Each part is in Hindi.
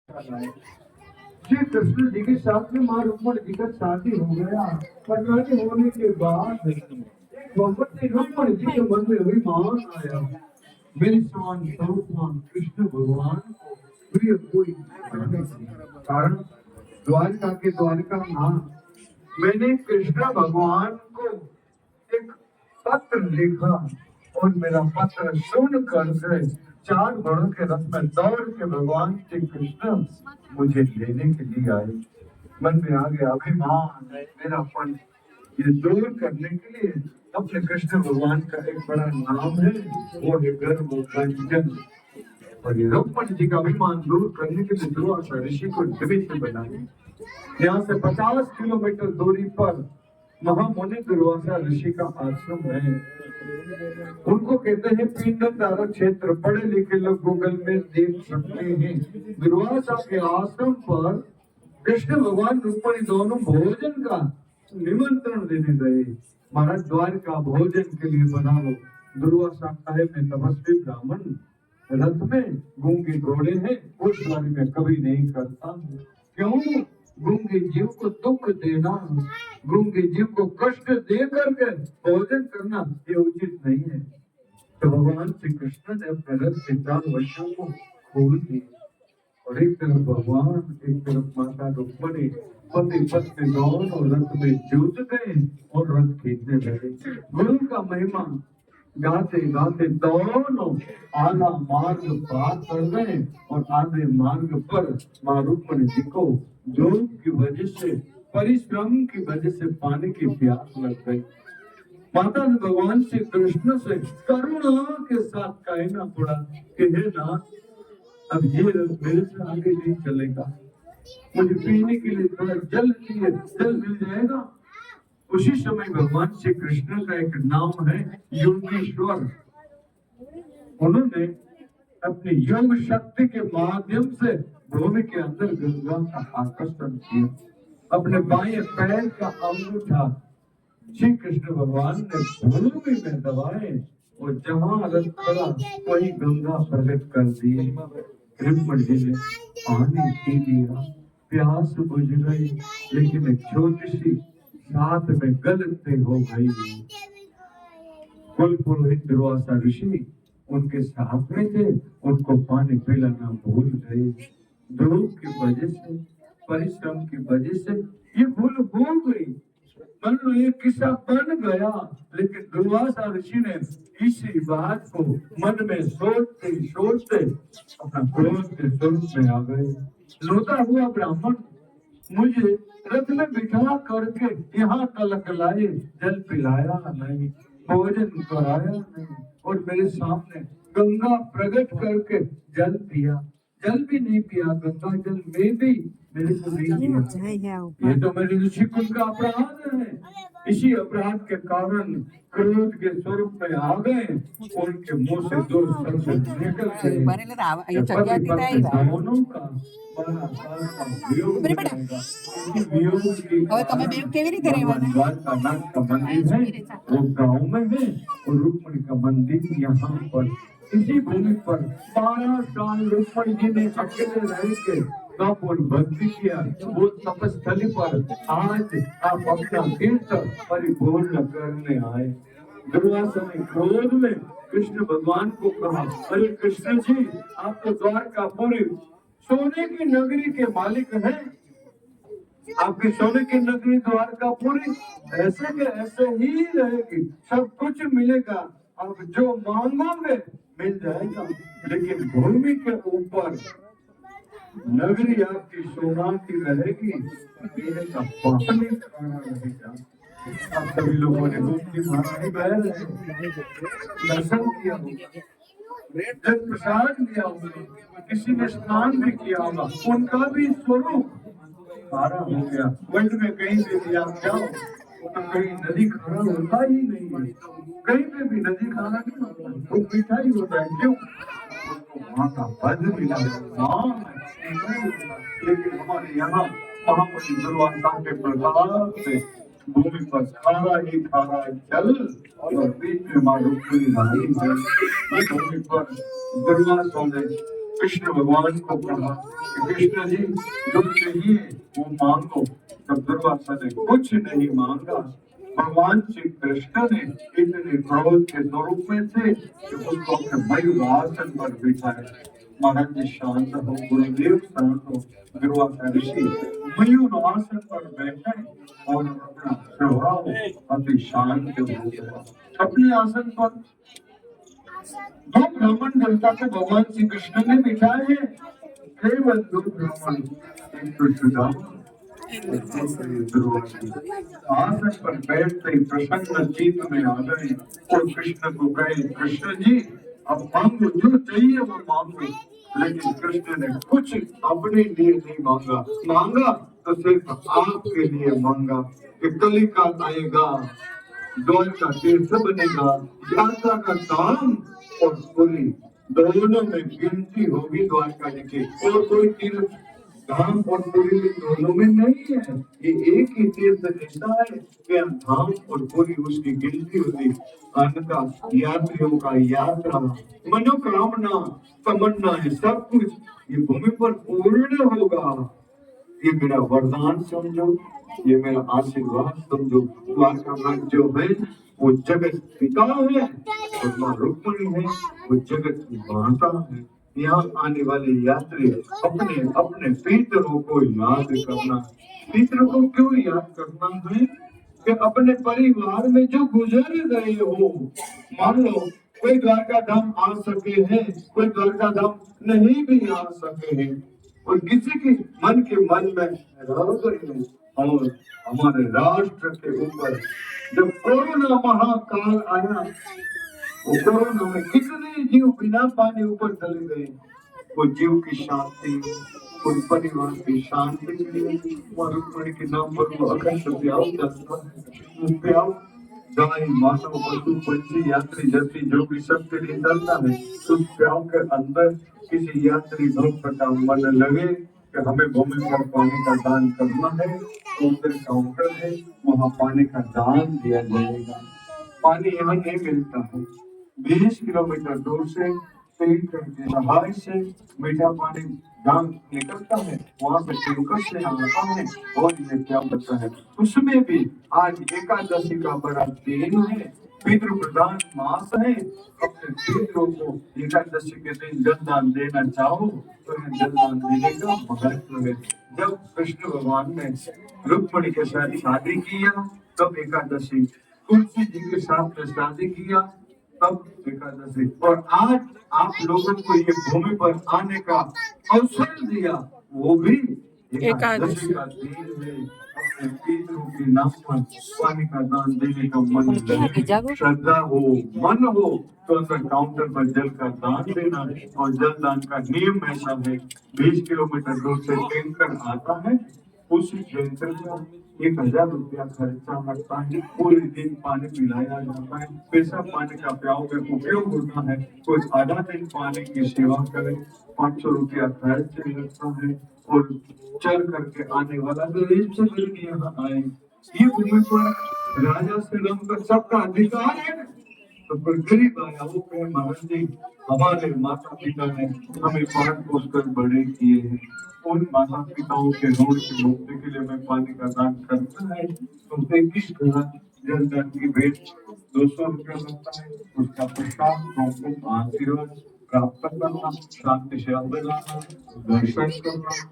श्री कृष्ण जी के साथ में माँ रुक्मणी जी का शादी हो गया। पर शादी होने के बाद भगवती रुक्मणी जी के मन में अभिमान आया, मेरे समान सर्वमान कृष्ण भगवान को प्रिय कोई नहीं। कारण द्वारका के द्वारका माँ, मैंने कृष्ण भगवान को एक पत्र लिखा और मेरा पत्र सुन कर चार घोड़ों के रथ में दौड़ के भगवान श्री कृष्ण मुझे लेने के लिए आए। मन में आ गया अभिमान मेरापन, ये दूर करने के लिए अपने कृष्ण भगवान का एक बड़ा नाम है, वो है गर्व कंचन। और ये रुक्मणी जी का अभिमान दूर करने के लिए दुर्वासा ऋषि को निमित्त बनाए। यहाँ से 50 किलोमीटर दूरी पर महामुनि दुर्वासा ऋषि का आश्रम है। उनको कहते हैं पिंडदार क्षेत्र, पढ़े लिखे लोग गूगल में देख सकते हैं। दुर्वासा के आश्रम पर कृष्ण भगवान रुक्मणी दोनों भोजन का निमंत्रण देने गए। महाराज द्वार का भोजन के लिए बना लो। दुर्वासा साहेब में तपस्वी ब्राह्मण, रथ में गूंगे घोड़े हैं, उस द्वार में कभी नहीं करता। क्यों? गूंगे जीव को दुख देना, गूंगे जीव को कष्ट दे करके भोजन करना ये उचित नहीं है। तो भगवान श्री कृष्ण ने अपने रथ के 4 वशों को खोल दिया और एक तरफ भगवान, एक तरफ माता रुक्मणी, पति पत्नी दोनों रथ में जुट गए और रथ खींचने लगे। गुरु का महिमा गाते गाते दोनों आधा मार्ग पार कर गए और आधे मार्ग पर माँ रुक्मणी जी को योग की वजह से, परिश्रम की वजह से पानी की प्यास लग गई। माता ने भगवान श्री कृष्ण से करुणा के साथ कहना पड़ा कि हे नाथ, अब ये रथ मेरे से आगे नहीं चलेगा, मुझे पीने के लिए थोड़ा जल चाहिए, जल मिल जाएगा। उसी समय भगवान श्री कृष्ण का एक नाम है योगेश्वर। उन्होंने अपनी योग शक्ति के माध्यम से भूमि के अंदर गंगा का आकर्षण किया। अपने बाएं पैर का अंगूठा श्री कृष्ण भगवान ने भूमि में दबाए और जहां रथ खड़ा वही गंगा प्रकट कर दी। रुक्मणी जी ने पानी पी लिया, प्यास बुझ गई, लेकिन एक छोटी सी साथ में गलती हो गई। कुल पुरोहित दुर्वासा ऋषि उनके साथ में थे, उनको पानी पिलाना भूल गए। धूप की वजह से, परिश्रम की वजह से ये भूल हो गई। मन लो ये किस्सा बन गया, लेकिन दुर्वासा ऋषि ने इसी बात को मन में सोचते सोचते अपना क्रोध के स्वरूप में आ गए। रोता हुआ ब्राह्मण मुझे रथ में बिठा करके यहाँ तलक लाए, जल पिलाया नहीं, भोजन कराया नहीं और मेरे सामने गंगा प्रकट करके जल पिया, जल भी नहीं पिया, गंगा जल में भी मेरे को नहीं दिया। ये तो मेरे ऋषि कुल का अपराध है। इसी अपराध के कारण क्रोध के स्वरूप में आ गए, उनके मुंह से 2 शब्द निकल गए। दोनों का 12 साल का वियोग रहेगा। वियोग की भगवान का नाथ का मंदिर है, वो गांव में है और रुक्मणी का मंदिर यहाँ पर। इसी भूमि पर 12 साल रुक्मणी जी ने अकेले रह के तप और भक्ति किया। वो तपस्थली पर आज आप अपना तीर्थ परिपूर्ण करने आए। दुर्वासा ने क्रोध में कृष्ण भगवान को कहा, अरे कृष्ण जी, आप तो द्वारकापुरी सोने की नगरी के मालिक हैं, आपकी सोने की नगरी द्वारकापुरी ऐसे के ऐसे ही रहेगी, सब कुछ मिलेगा, आप जो मांगोगे मिल जाएगा, लेकिन भूमि के ऊपर नगरी आपकी सोना की रहेगी, पीने का पानी खाना रहेगा। आप सभी लोगों ने भूमि महारानी बहन दर्शन किया होगा, जब प्रसाद लिया होगा, किसी ने स्नान भी किया होगा, उनका भी स्वरूप सारा हो गया। वर्ल्ड में कहीं भी आप जाओ तो कहीं नदी खाना होता ही नहीं है, कहीं पे भी नदी खाना नहीं होता, वो मीठा ही होता है। क्यों? वहाँ का पद मिला है, लेकिन हमारे यहाँ महामुनि दुर्वासा के प्रताप से भूमि पर खारा जल और बीच में माँ रुक्मणी भूमि पर दुर्वासा ने कृष्ण भगवान को कहा कि कृष्ण जी जो चाहिए वो मांगो। तब दुर्वासा ने कुछ नहीं मांगा। भगवान श्री कृष्ण ने इतने क्रोध के स्वरूप में थे कि उसको अपने मयूर आसन पर बिठाया। महाराज जी शांत हो, गुरुदेव शांत हो। दुर्वासा ऋषि मयूर आसन पर बैठे और अपना स्वभाव अति शांत हो गया। अपने आसन पर दो ब्राह्मण जनता को भगवान श्री कृष्ण ने बिठाए हैं। केवल दो ब्राह्मण, एक तो सुदामा और दूसरे दुर्वासा। आसन पर बैठते ही प्रसन्न चित्त में आ गए और कृष्ण को कहे, कृष्ण जी अब मांगो, जो चाहिए वो मांगो। लेकिन कृष्ण ने कुछ अपने लिए नहीं मांगा, मांगा तो सिर्फ आपके लिए मांगा कि कलिकाल आएगा, द्वारका तीर्थ बनेगा, यात्रा का दाम और पुरी दोनों में गिनती होगी द्वारका जी की। और कोई तीर्थ धाम और पुरी में दोनों में नहीं है, ये एक ही तीर्थ ऐसा है कि धाम और पुरी उसकी गिनती होती। अन्यथा यात्रियों का यात्रा, मनोकामना, तमन्ना है, सब कुछ ये भूमि पर पूर्ण होगा। ये मेरा वरदान समझो, ये मेरा आशीर्वाद समझो। द्वारका नाथ जो है वो जगत पिता है और माँ रुक्मिणी है वो जगत की माता है। यहाँ आने वाले यात्री अपने अपने पितरों को याद करना। पितरों को क्यों याद करना है कि अपने परिवार में जो गुजर गए हो। मान लो कोई द्वारका धाम आ सके हैं, कोई द्वारका धाम नहीं भी आ सके हैं, और किसी के मन के मन में रह गए हैं। और हमारे राष्ट्र के ऊपर जब कोरोना महाकाल आया, वो कोरोना में कितने जीव बिना पानी ऊपर चले गए। वो जीव की शांति, उन परिवार की शांति के लिए रुक्मिणी के नाम पर वो अखंड प्याव चलता है। वो प्याव गाय, मानव, पशु, पंछी, यात्री, जति जो भी सबके लिए चलता है। उस प्याव के अंदर किसी यात्री भक्त का मन लगे कि हमें भूमि पर पानी का दान करना है, तो उधर काउंटर है, वहाँ पानी का दान दिया जाएगा। पानी यहाँ नहीं मिलता है, 20 किलोमीटर दूर से टैंकर के सहाय से मीठा पानी गांव निकलता है, वहां से टैंकर से आता है और ये क्या होता है। उसमें भी आज एकादशी का बड़ा दिन है, पितृ प्रधान मास है। अपने पितरों को एकादशी के दिन जलदान देना चाहो तो जलदान देने का महत्व है। जब कृष्ण भगवान ने रुक्मिणी के साथ शादी किया तब एकादशी, तुलसी जी के साथ शादी किया तब एकादशी, और आज आप लोगों को ये भूमि पर आने का अवसर दिया, वो भी एकादशी का दिन है। अपने पितरों के नाम पर पानी का दान देने का मन लगे, श्रद्धा हो, मन हो तो अंदर काउंटर पर जल का दान देना। और जल दान का नियम ऐसा है, 20 किलोमीटर दूर से टैंकर आता है, उसी टैंकर का 1000 रुपया खर्चा लगता है, पूरे दिन पानी पिलाया जाता है। पैसा पानी का प्याव में उपयोग होता है, कोई आधा दिन पानी की सेवा करे, 500 रुपया खर्च लगता है। और चल करके आने वाला गरीब से गरीब यहाँ आए, ये भूमि पर राजा से लंकर सबका अधिकार है। तो कोई गरीब आया, वो कहे महाराज जी हमारे माता पिता ने हमें पाठ पोष कर बड़े किए हैं, उन माता पिताओं के ऋण की मुक्ति के लिए मैं पानी का दान करता है, तो 21 घड़ा जल दान की भेंट 200 रुपया लगता है। उसका प्रसाद हमको आशीर्वाद प्राप्त करना, शांति से अंदर लाना, दर्शन करना,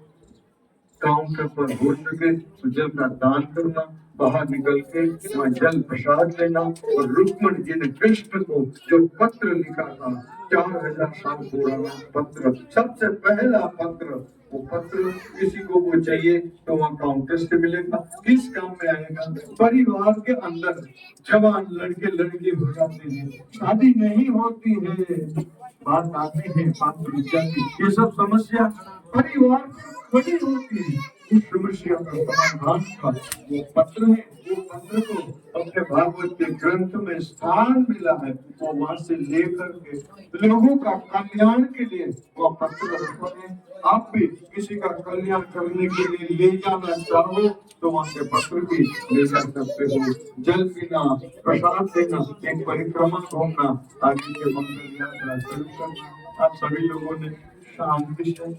काउंटर पर हो सके तो जल का दान करना, बाहर निकल के वहाँ जल प्रसाद लेना। और रुक्मिणी जी ने कृष्ण को जो पत्र लिखा था, 4000 साल पुराना पत्र, सबसे पहला पत्र, वो पत्र किसी को वो चाहिए तो वहाँ काउंटर से मिलेगा। किस काम में आएगा? परिवार के अंदर जवान लड़के लड़की हो जाते हैं, शादी नहीं होती है, बात आती है पात्र जाति, ये सब समस्या परिवार बड़ी होती है। इस समस्या का समाधान का वो पत्र है, वो पत्र को अपने भागवत के ग्रंथ में स्थान मिला है, वो वहां से लेकर के लोगों का कल्याण के लिए वो पत्र रखा है। आप भी किसी का कल्याण करने के लिए ले जाना चाहो तो वहां से पत्र भी ले जा सकते हो। जल पीना, प्रसाद देना, एक परिक्रमा घूमना, आगे के मंगल यात्रा शुरू करना। आप सभी लोगों ने शांति से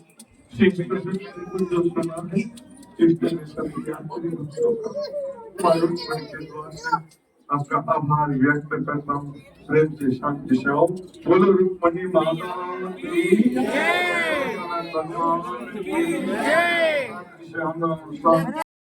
श्री कृष्ण को जो सुना है इसके लिए सभी यात्री भक्तों का मालूम पड़ के द्वार से आपका आभार व्यक्त करता हूँ प्रेम से शांति से आओ बोलो रुक्मणी माता की जय भगवान की जय श्याम